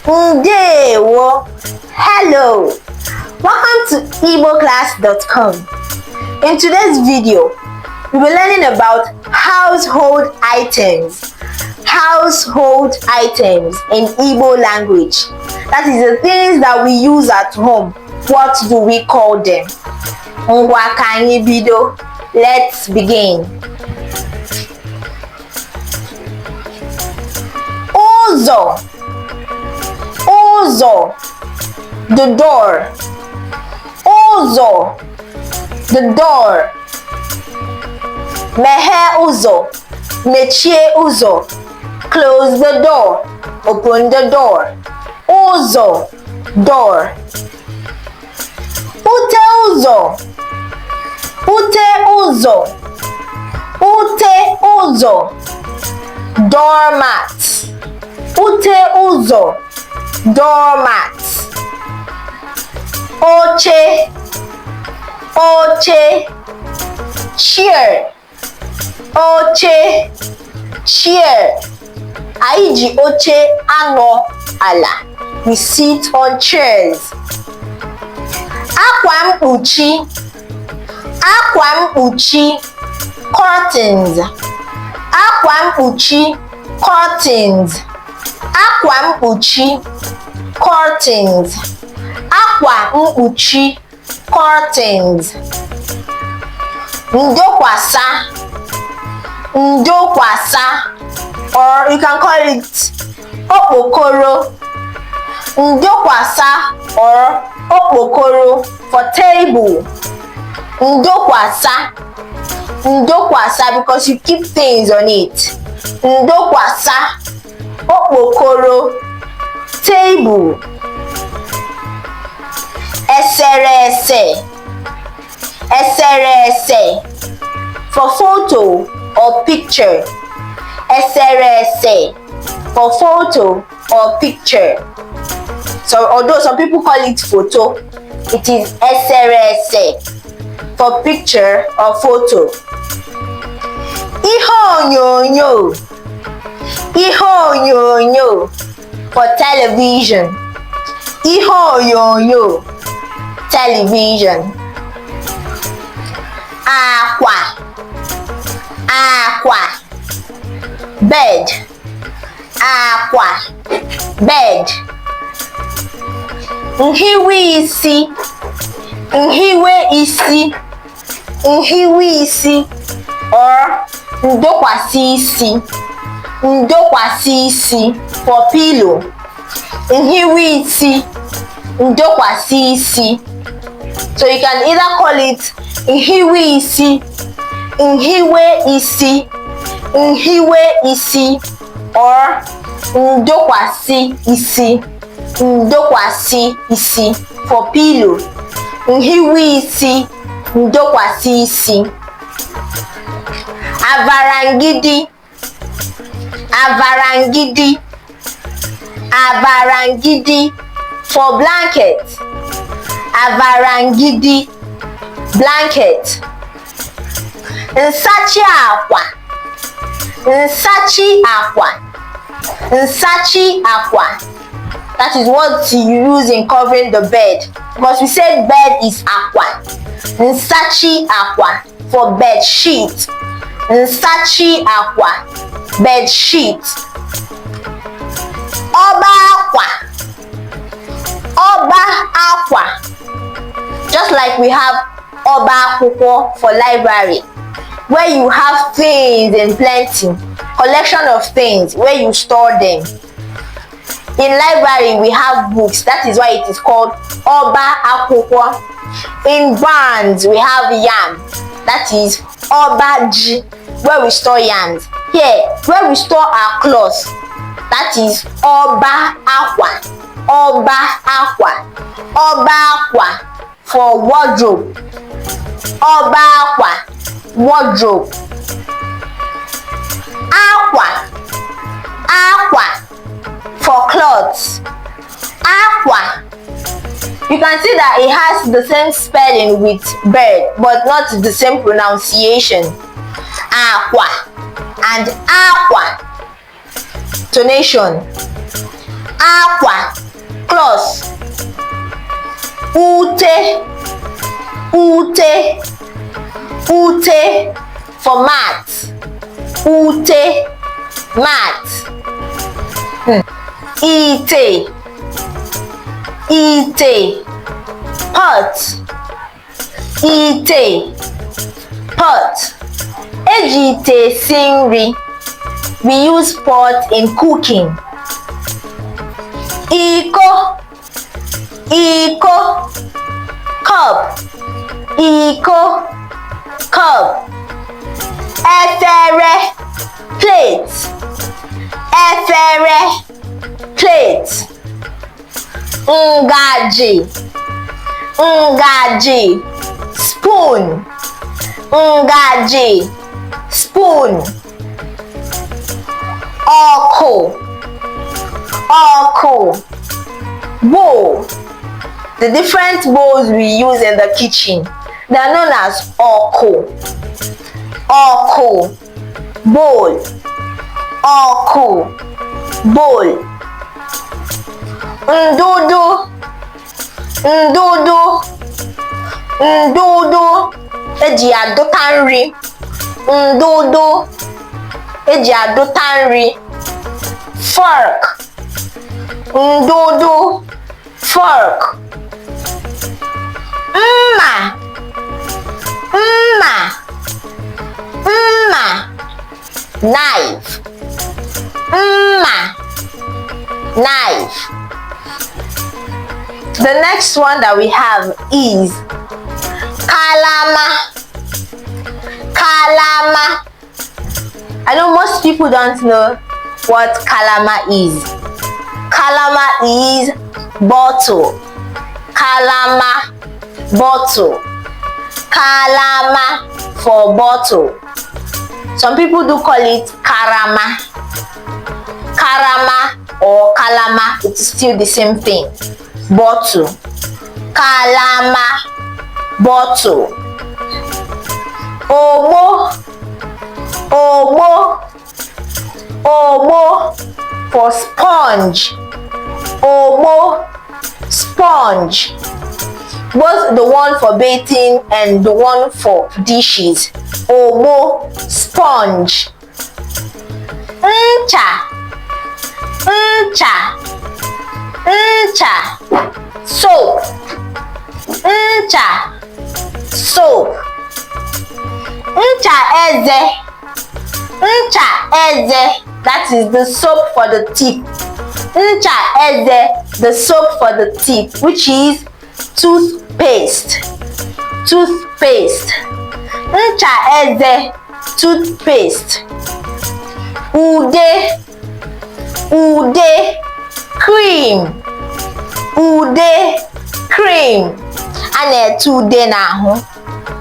Ndewo. Hello. Welcome to igboclass.com. In today's video, we'll be learning about household items. Household items in Igbo language. That is the things that we use at home. What do we call them? Ngwa ka anyị bido. Let's begin. Ụzọ. Ụzọ. The door. Ụzọ. The door. Meghe ụzọ. Mechie ụzọ. Close the door. Open the door. Ụzọ. Door. Ute ụzọ. Ute ụzọ. Ute ụzọ. Doormat. Ute ụzọ. Doormat. Oche. Oche. Chair. Oche. Chair. Anyị ji oche anọ ala. We sit on chairs. Akwa mkpuchi. Akwa mkpuchi. Curtains. Akwa mkpuchi. Curtains. Akwa mkpuchi. Curtains. Akwa mkpuchi. Curtains. Ndokwasa. Ndokwasa. Or you can call it okpokoro. Ndokwasa or okpokoro for table. Ndokwasa. Ndokwasa because you keep things on it. Ndokwasa. Okpokoro. Table. Eserese. Eserese for photo or picture. Eserese for photo or picture. So although some people call it photo, it is eserese for picture or photo. Ihe onyonyo. Ihe onyonyo for television. Ihe onyonyo. Television. Akwa. Akwa. Bed. Akwa. Bed. Nhiwe isi. Nhiwe isi. Nhiwe isi or ndokwasi isi. Ndokwasi isi for pillow. Nhiwe isi. Ndokwasi isi. So you can either call it nhiwe isi. Nhiwe isi. Nhiwe isi or ndokwasi isi. Ndokwasi isi for pillow. Nhiwe isi. Ndokwasi isi. Avarangidi. Avarangidi. Avarangidi for blanket. Avarangidi. Blanket. Nsachi akwa. Nsachi akwa. Nsachi akwa. That is what you use in covering the bed. Because we said bed is aqua. Nsachi aqua for bed sheet. Nsachi aqua. Bed sheet. Oba aqua. Oba aqua. Just like we have Oba akwụkwọ for library, where you have things in plenty, collection of things where you store them. In library we have books, that is why it is called Oba akwụkwọ. In barns we have yam, that is Oba ji, where we store yams. Here, where we store our clothes, that is Oba akwa. Oba akwa. Oba akwa for wardrobe. Oba akwa. Wardrobe. Aqua. Aqua for clothes. Aqua. You can see that it has the same spelling with bird, but not the same pronunciation. Aqua and aqua. Tonation. Aqua, cloth. Ute, ute, ute for mat. Ute, mat. Ite, ite, pot. Ite, pot. Eji ite esi nri. We use pot in cooking. Iko, iko, cup. Iko, cup. Efere, plate. Efere, plate. Ngaji, ngaji, spoon. Ngaji, spoon. Ọkụ, ọkụ, bowl. The different bowls we use in the kitchen, they are known as ọkụ. Ọkụ, bowl. Ọkụ, bowl. Ndudu, ndudu, ndudu eji adụta nri. Ndudu eji adụta nri. Fork, ndudu, fork. Mma, mma, mma, knife. Mma, knife. The next one that we have is kalama. Kalama. I know most people don't know what kalama is. Kalama is bottle. Kalama, bottle. Kalama for bottle. Some people do call it karama. Karama or kalama, it's still the same thing. Bottle. Kalama, bottle. Omo, omo, omo for sponge. Omo, sponge. Both the one for bathing and the one for dishes. Omo, sponge. Ncha, ncha, ncha, soap. Ncha, soap. Ncha eze. Ncha eze, that is the soap for the teeth. Ncha eze, the soap for the teeth, which is toothpaste. Toothpaste. Ncha eze, toothpaste. Ude, ude, cream. Ude, cream. A na-ete ude n'ahụ.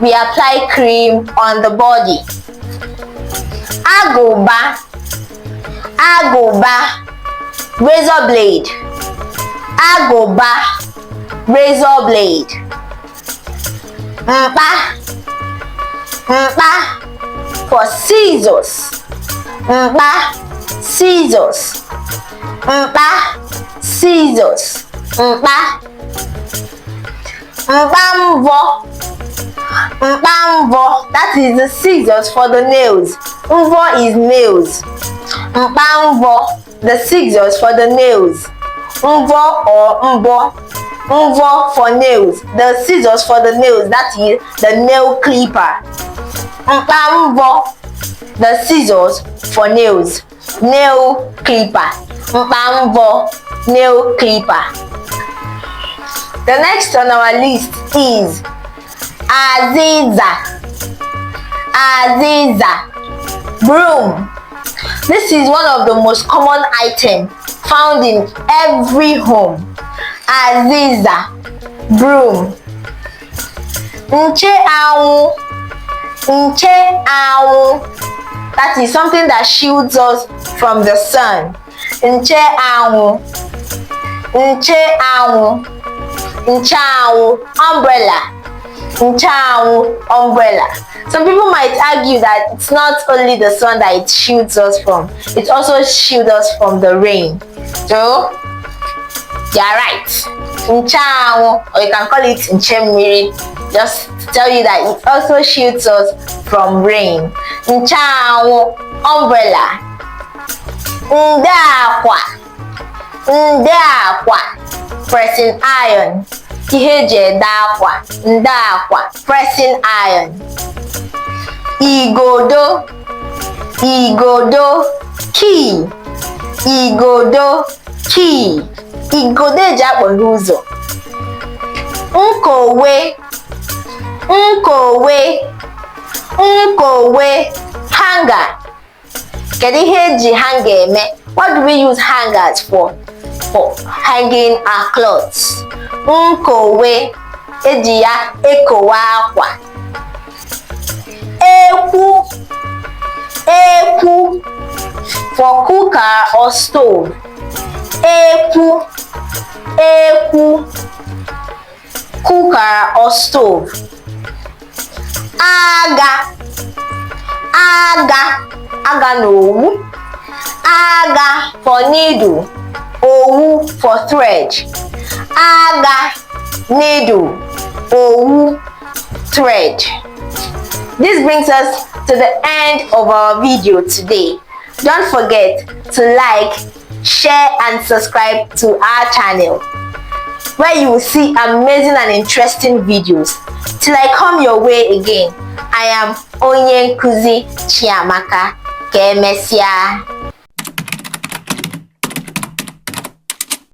We apply cream on the body. Agụba, agụba, razor blade. Agụba, razor blade. Mkpa, mkpa for scissors. Mkpa, scissors. Mkpa, scissors. Mkpa, mkpamvọ. Mkpamvọ, that is the scissors for the nails. Mvọ is nails. Mkpamvọ, the scissors for the nails. Mvọ or mbọ. Mvọ for nails. The scissors for the nails, that is the nail clipper. Mkpamvọ, the scissors for nails. Nail clipper. Mkpamvọ, nail clipper. The next on our list is aziza. Aziza, broom. This is one of the most common items found in every home. Aziza, broom. Nche anwụ. Nche anwụ, that is something that shields us from the sun. Nche anwụ. Nche anwụ. Nche anwụ, umbrella. Nche anwụ, umbrella. Some people might argue that it's not only the sun that it shields us from, it also shields us from the rain. So, You are right. Nchanwụ, or you can call it nchemmiri, just to tell you that it also shields us from rain. Nchanwụ, umbrella. Ndakwa, ndakwa, pressing iron. Ihe eji ede akwa, ndakwa, pressing iron. Igodo, igodo, key. Igodo, key. Igodo eji akpọghe ụzọ. Nkowe, nkowe, nkowe, hanger. Kedu ihe eji hanger eme? What do we use hangers for? For hanging our clothes. Nkowe, eji ya ekowe akwa. Ekwu, ekwu, for cooker or stove. Ekwu, ekwu, cooker or stove. Aga, aga, aga na owu. Aga for needle, owu for thread. Aga, needle, owu, thread. This brings us to the end of our video today. Don't forget to like, share and subscribe to our channel, where you will see amazing and interesting videos. Till I come your way again, I am Onye Nkuzi Chiamaka. Ka emesịa.